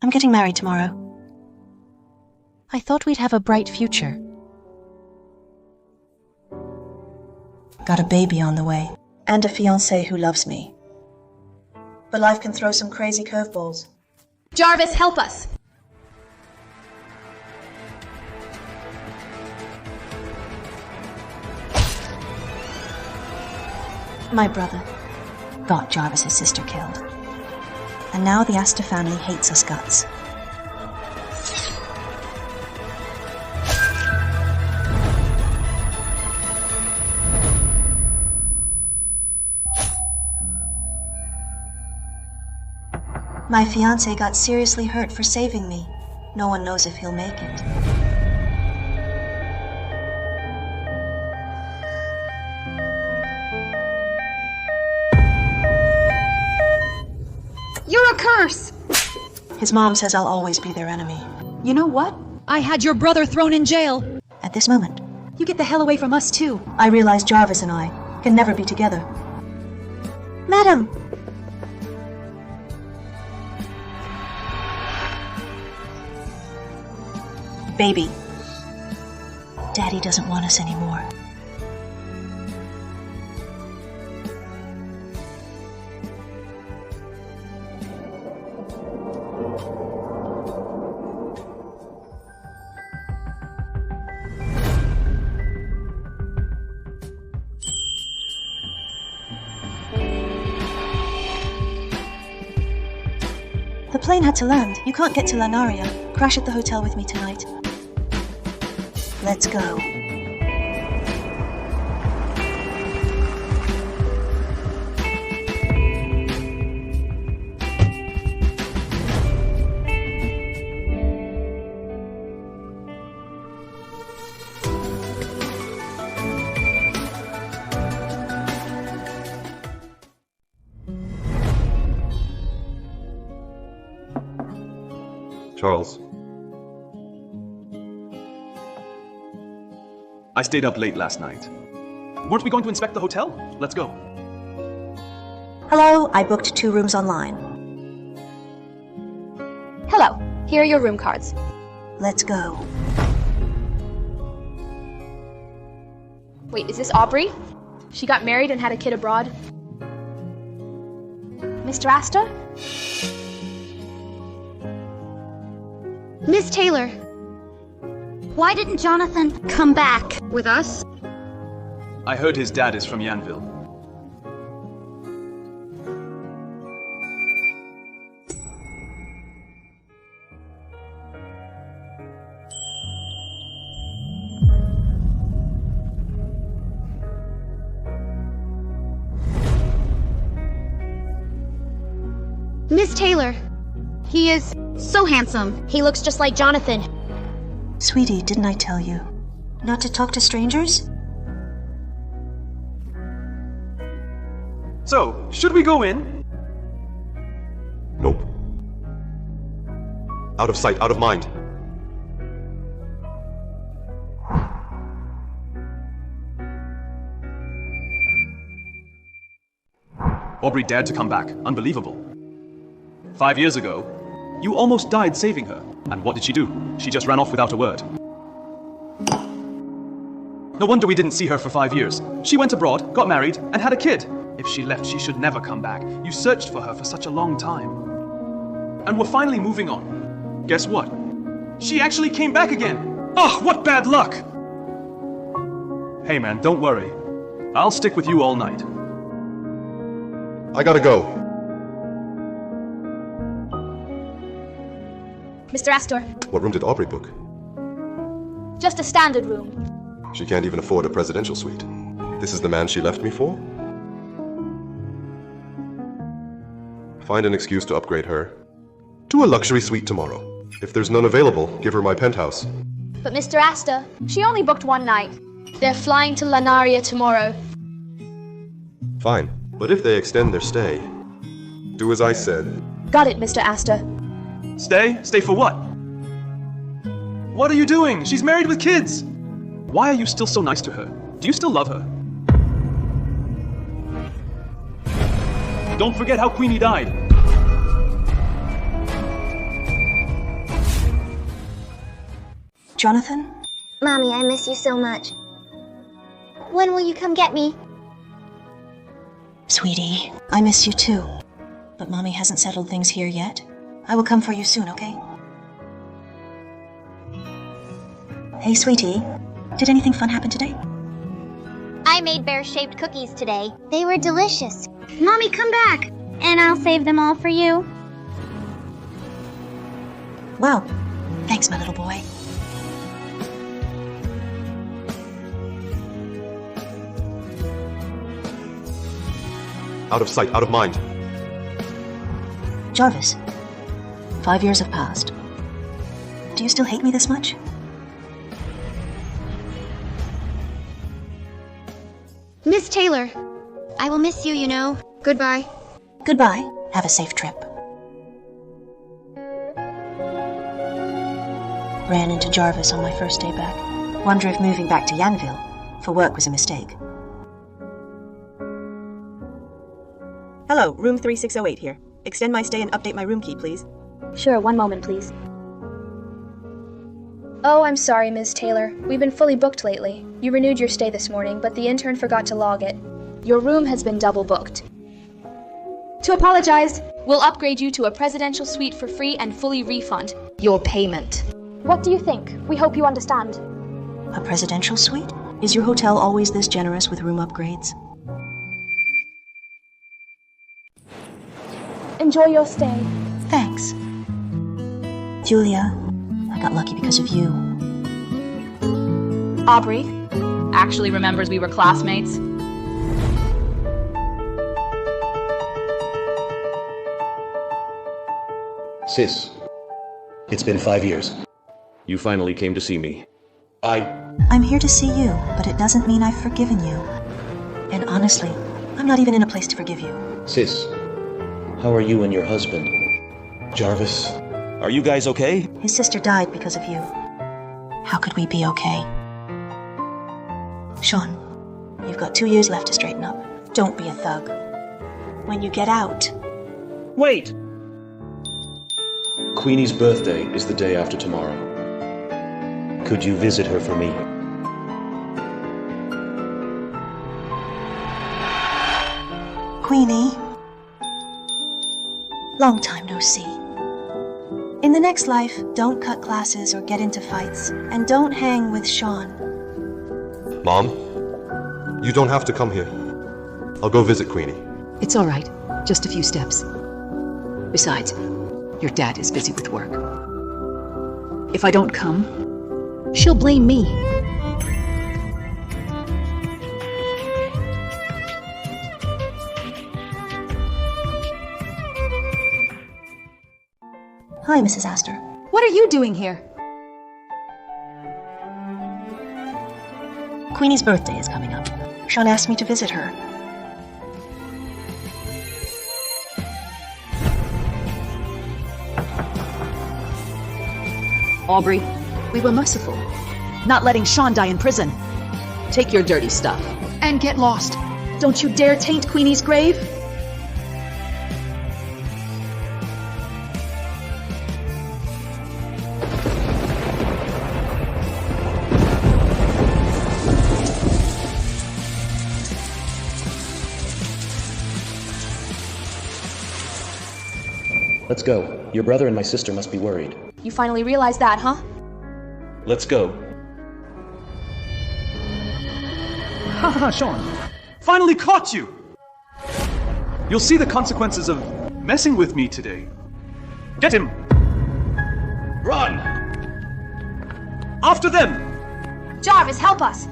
I'm getting married tomorrow. I thought we'd have a bright future. Got a baby on the way, and a fiancé who loves me. But life can throw some crazy curveballs. Jarvis, help us! My brother got Jarvis's sister killed. And now the Astor family hates us guts. My fiancé got seriously hurt for saving me. No one knows if he'll make it. You're a curse! His mom says I'll always be their enemy. You know what? I had your brother thrown in jail. At this moment, You get the hell away from us too. I realize Jarvis and I can never be together. Madam! Baby. Daddy doesn't want us anymore. The plane had to land. You can't get to Lanaria. Crash at the hotel with me tonight. Let's go. Charles. I stayed up late last night. Weren't we going to inspect the hotel? Let's go. Hello, I booked 2 rooms online. Hello, here are your room cards. Let's go. Wait, is this Aubrey? She got married and had a kid abroad. Mr. Astor? Miss Taylor, why didn't Jonathan come back with us? I heard his dad is from Yanville. Miss Taylor, he is so handsome. He looks just like Jonathan. Sweetie, didn't I tell you not to talk to strangers? So, should we go in? Nope. Out of sight, out of mind. Aubrey dared to come back. Unbelievable. 5 years ago, you almost died saving her. And what did she do? She just ran off without a word. No wonder we didn't see her for 5 years. She went abroad, got married, and had a kid. If she left, she should never come back. You searched for her for such a long time. And we're finally moving on. Guess what? She actually came back again! Ugh, what bad luck! Hey man, don't worry. I'll stick with you all night. I gotta go. Mr. Astor, What room did Aubrey book? just a standard room. She can't even afford a presidential suite. This is the man she left me for? Find an excuse to upgrade her to a luxury suite tomorrow. If there's none available, give her my penthouse. But Mr. Astor, she only booked one night. They're flying to Lanaria tomorrow. Fine. But if they extend their stay, do as I said. Got it, Mr. Astor. Stay? Stay for what? What are you doing? She's married with kids! Why are you still so nice to her? Do you still love her? Don't forget how Queenie died. Jonathan? Mommy, I miss you so much. When will you come get me? Sweetie, I miss you too. But Mommy hasn't settled things here yet. I will come for you soon, okay? Hey, sweetie. Did anything fun happen today? I made bear-shaped cookies today. They were delicious. Mommy, come back, and I'll save them all for you. Wow. Thanks, my little boy. Out of sight, out of mind. Jarvis, 5 years have passed. Do you still hate me this much? Miss Taylor, I will miss you, you know. Goodbye. Goodbye. Have a safe trip. Ran into Jarvis on my first day back. Wonder if moving back to Yanville for work was a mistake. Hello, room 3608 here. Extend my stay and update my room key, please. Sure, one moment, please. Oh, I'm sorry, Ms. Taylor. We've been fully booked lately. You renewed your stay this morning, but the intern forgot to log it. Your room has been double booked. To apologize, we'll upgrade you to a presidential suite for free and fully refund your payment. What do you think? We hope you understand. A presidential suite? Is your hotel always this generous with room upgrades? Enjoy your stay. Thanks. Julia, I got lucky because of you. Aubrey? Actually remembers we were classmates. Sis, it's been 5 years. You finally came to see me. I'm here to see you, but it doesn't mean I've forgiven you. And honestly, I'm not even in a place to forgive you. Sis, how are you and your husband? Jarvis? Are you guys okay? His sister died because of you. How could we be okay? Sean, you've got 2 years left to straighten up. Don't be a thug. When you get out... Wait! Queenie's birthday is the day after tomorrow. Could you visit her for me? Queenie. Long time no see. In the next life, don't cut classes or get into fights. And don't hang with Sean. Mom, you don't have to come here. I'll go visit Queenie. It's all right. Just a few steps. Besides, your dad is busy with work. If I don't come, she'll blame me. Hi, Mrs. Astor. What are you doing here? Queenie's birthday is coming up. Sean asked me to visit her. Aubrey, we were merciful, not letting Sean die in prison. Take your dirty stuff and get lost. Don't you dare taint Queenie's grave. Let's go. Your brother and my sister must be worried. You finally realized that, huh? Let's go. Haha, Sean. Finally caught you! You'll see the consequences of messing with me today. Get him! Run! After them! Jarvis, help us!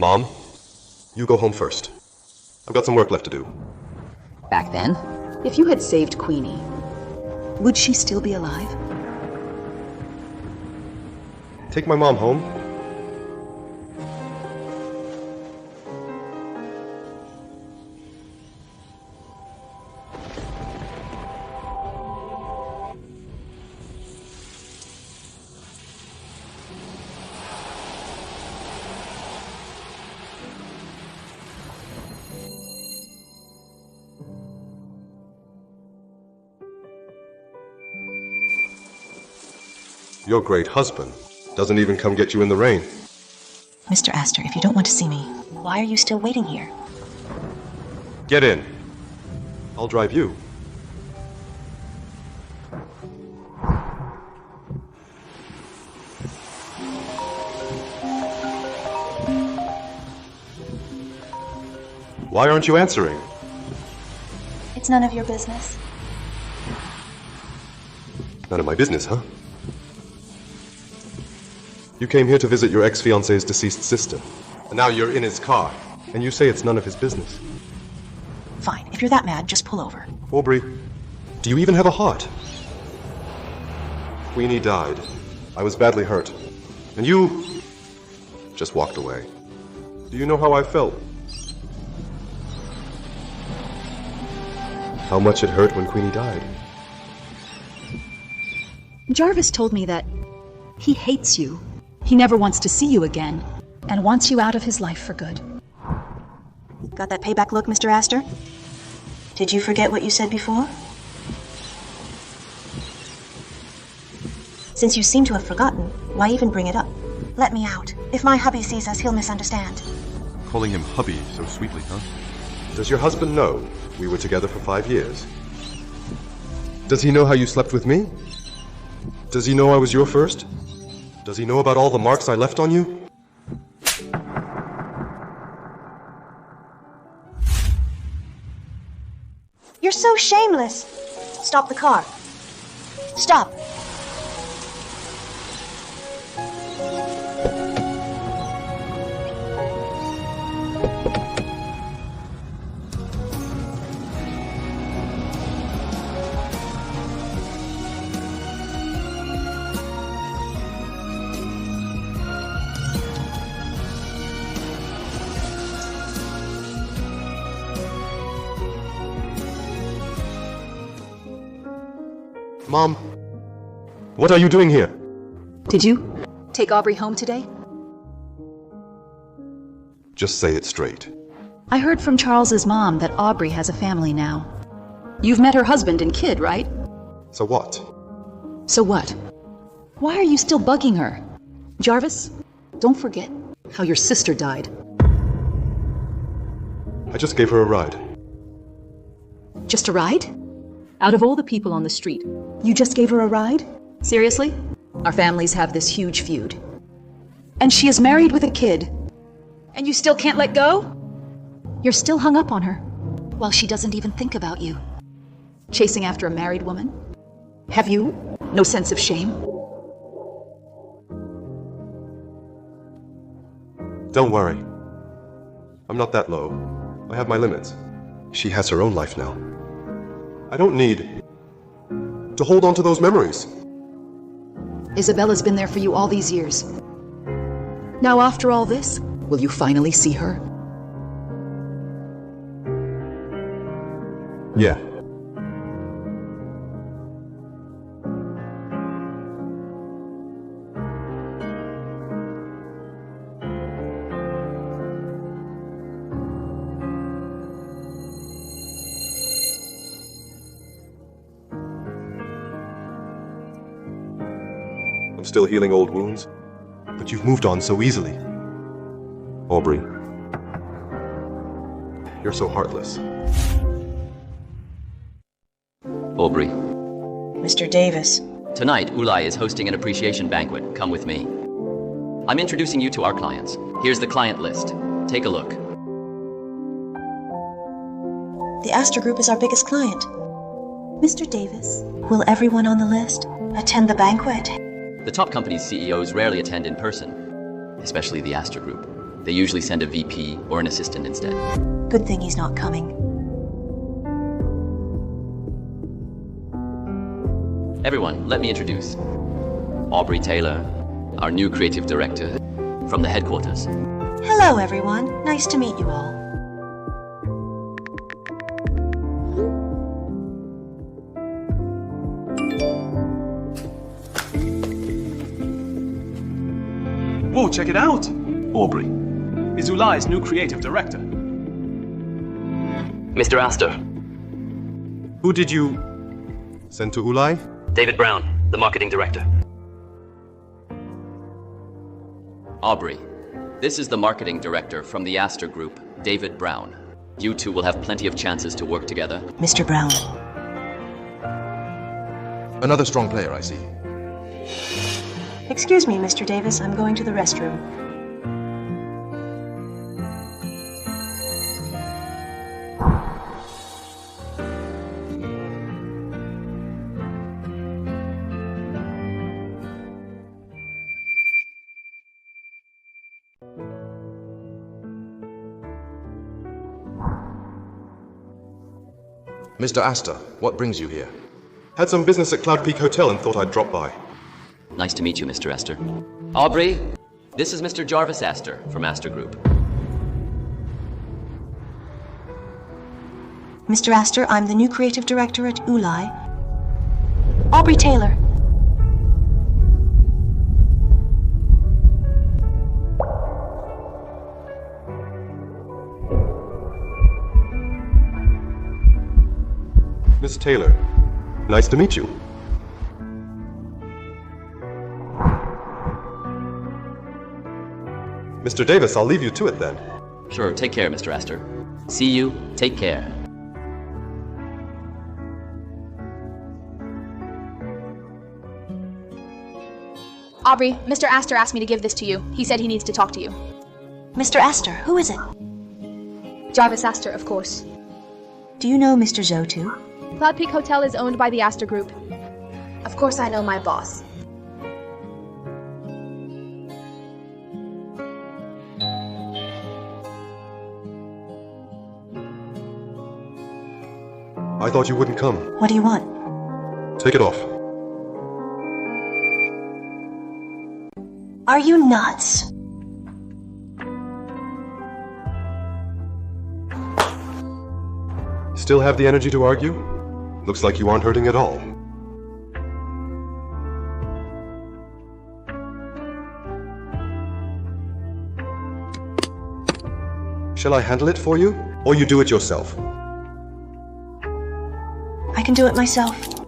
Mom, you go home first. I've got some work left to do. Back then, if you had saved Queenie, would she still be alive? take my mom home? Your great husband doesn't even come get you in the rain. Mr. Astor, if you don't want to see me, why are you still waiting here? Get in. I'll drive you. Why aren't you answering? It's none of your business. None of my business, huh? You came here to visit your ex-fiancé's deceased sister, and now you're in his car, and you say it's none of his business. Fine, if you're that mad, just pull over. Aubrey, do you even have a heart? Queenie died. I was badly hurt. And you just walked away. Do you know how I felt? How much it hurt when Queenie died. Jarvis told me that he hates you. He never wants to see you again, and wants you out of his life for good. Got that payback look, Mr. Astor? Did you forget what you said before? Since you seem to have forgotten, why even bring it up? Let me out. If my hubby sees us, he'll misunderstand. Calling him hubby so sweetly, huh? Does your husband know we were together for 5 years? Does he know how you slept with me? Does he know I was your first? Does he know about all the marks I left on you? You're so shameless. Stop the car. Stop. Mom, what are you doing here? Did you take Aubrey home today? Just say it straight. I heard from Charles's mom that Aubrey has a family now. You've met her husband and kid, right? So what? So what? Why are you still bugging her? Jarvis, don't forget how your sister died. I just gave her a ride. Just a ride? Out of all the people on the street, you just gave her a ride? Seriously? Our families have this huge feud. And she is married with a kid. And you still can't let go? You're still hung up on her, while she doesn't even think about you. Chasing after a married woman? Have you no sense of shame? Don't worry. I'm not that low. I have my limits. She has her own life now. I don't need to hold on to those memories. Isabella's been there for you all these years. Now after all this, will you finally see her? Yeah. I'm still healing old wounds, but you've moved on so easily. Aubrey, you're so heartless. Aubrey. Mr. Davis. Tonight, Ulai is hosting an appreciation banquet. Come with me. I'm introducing you to our clients. Here's the client list. Take a look. The Astor Group is our biggest client. Mr. Davis, will everyone on the list attend the banquet? The top company's CEOs rarely attend in person, especially the Astor Group. They usually send a VP or an assistant instead. Good thing he's not coming. Everyone, let me introduce Aubrey Taylor, our new creative director from the headquarters. Hello, everyone. Nice to meet you all. Whoa, check it out! Aubrey is Ulai's new creative director. Mr. Astor, Who did you send to Ulai? David Brown, the marketing director. Aubrey, this is the marketing director from the Astor Group, David Brown. You two will have plenty of chances to work together. Mr. Brown. Another strong player, I see. Excuse me, Mr. Davis. I'm going to the restroom. Mr. Astor, what brings you here? Had some business at Cloud Peak Hotel and thought I'd drop by. Nice to meet you, Mr. Astor. Aubrey, this is Mr. Jarvis Astor from Astor Group. Mr. Astor, I'm the new creative director at Ulai. Aubrey Taylor. Miss Taylor, nice to meet you. Mr. Davis, I'll leave you to it then. Sure, take care, Mr. Astor. See you, take care. Aubrey, Mr. Astor asked me to give this to you. He said he needs to talk to you. Mr. Astor, who is it? Jarvis Astor, of course. Do you know Mr. Zhou too? Cloud Peak Hotel is owned by the Astor Group. Of course I know my boss. I thought you wouldn't come. What do you want? Take it off. Are you nuts? Still have the energy to argue? Looks like you aren't hurting at all. Shall I handle it for you, or you do it yourself? I can do it myself.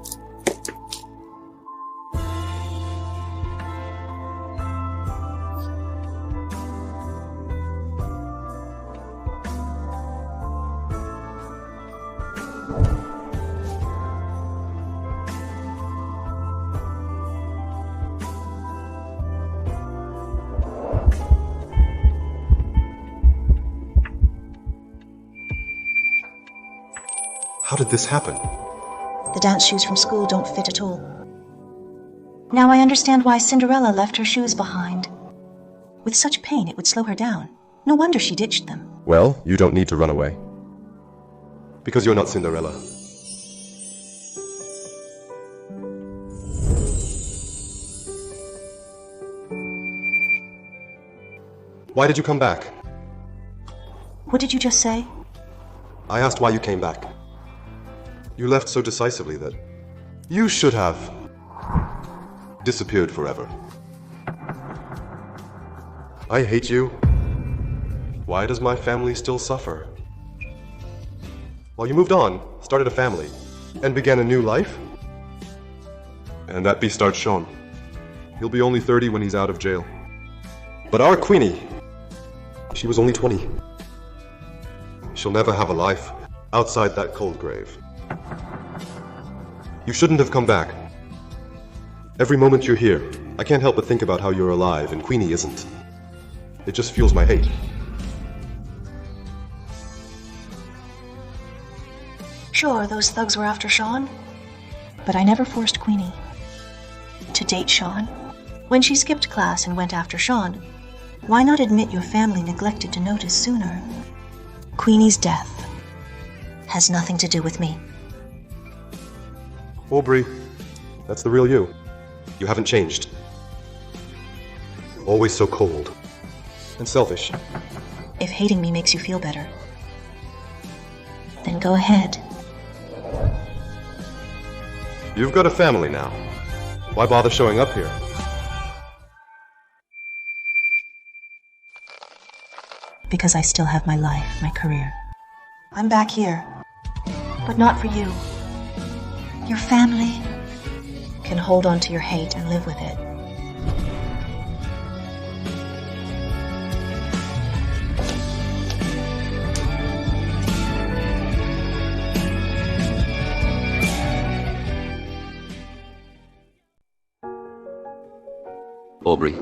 How did this happen? The dance shoes from school don't fit at all. Now I understand why Cinderella left her shoes behind. With such pain, it would slow her down. No wonder she ditched them. Well, you don't need to run away. Because you're not Cinderella. Why did you come back? What did you just say? I asked why you came back. You left so decisively that you should have disappeared forever. I hate you. Why does my family still suffer? Well, you moved on, started a family, and began a new life. And that beast starts Sean. He'll be only 30 when he's out of jail. But our Queenie, she was only 20. She'll never have a life outside that cold grave. You shouldn't have come back. Every moment you're here, I can't help but think about how you're alive and Queenie isn't. It just fuels my hate. Sure, those thugs were after Sean, but I never forced Queenie to date Sean. When she skipped class and went after Sean, why not admit your family neglected to notice sooner? Queenie's death has nothing to do with me. Aubrey, that's the real you. You haven't changed. Always so cold. And selfish. If hating me makes you feel better, then go ahead. You've got a family now. Why bother showing up here? Because I still have my life, my career. I'm back here. But not for you. Your family can hold on to your hate and live with it. Aubrey,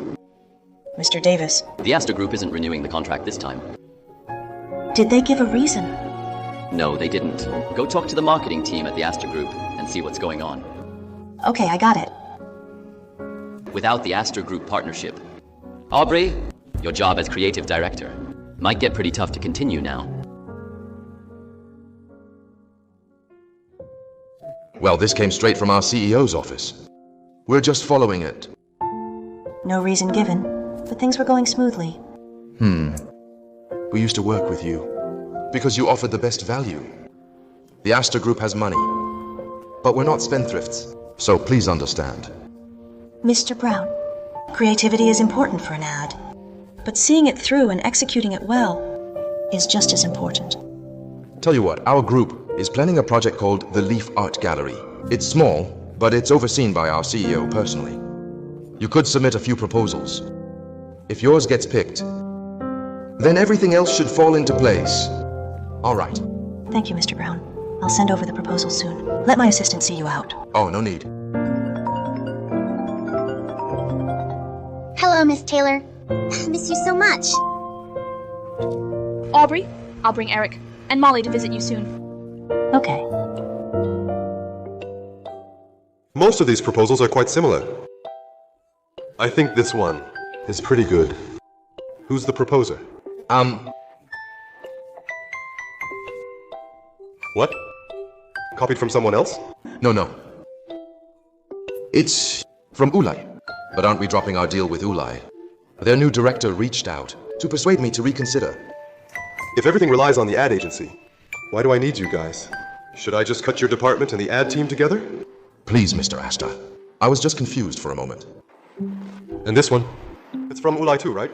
Mr. Davis, the Astor Group isn't renewing the contract this time. did they give a reason? No, they didn't. Go talk to the marketing team at the Astor Group and see what's going on. Okay, I got it. Without the Astor Group partnership, Aubrey, your job as creative director might get pretty tough to continue now. Well, this came straight from our CEO's office. We're just following it. No reason given, but things were going smoothly. We used to work with you because you offered the best value. The Astor Group has money, but we're not spendthrifts, so please understand. Mr. Brown, creativity is important for an ad, but seeing it through and executing it well is just as important. Tell you what, our group is planning a project called the Leaf Art Gallery. It's small, but it's overseen by our CEO personally. You could submit a few proposals. If yours gets picked, then everything else should fall into place. All right. Thank you, Mr. Brown. I'll send over the proposal soon. Let my assistant see you out. Oh, no need. Hello, Miss Taylor. Miss you so much. Aubrey, I'll bring Eric and Molly to visit you soon. Okay. Most of these proposals are quite similar. I think this one is pretty good. Who's the proposer? What? Copied from someone else? No. It's from Ulai. But aren't we dropping our deal with Ulai? Their new director reached out to persuade me to reconsider. If everything relies on the ad agency, why do I need you guys? Should I just cut your department and the ad team together? Please, Mr. Astor. I was just confused for a moment. And this one? It's from Ulai too, right?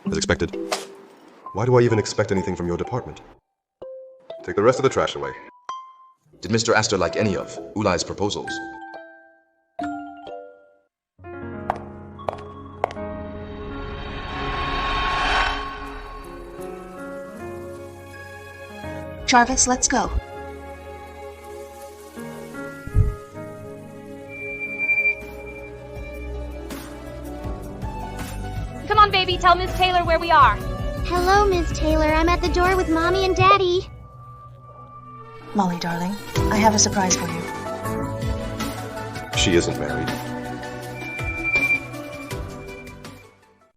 As expected. Why do I even expect anything from your department? Take the rest of the trash away. Did Mr. Astor like any of Ulai's proposals? Jarvis, let's go. Come on, baby, tell Miss Taylor where we are. Hello, Miss Taylor. I'm at the door with Mommy and Daddy. Molly, darling, I have a surprise for you. She isn't married.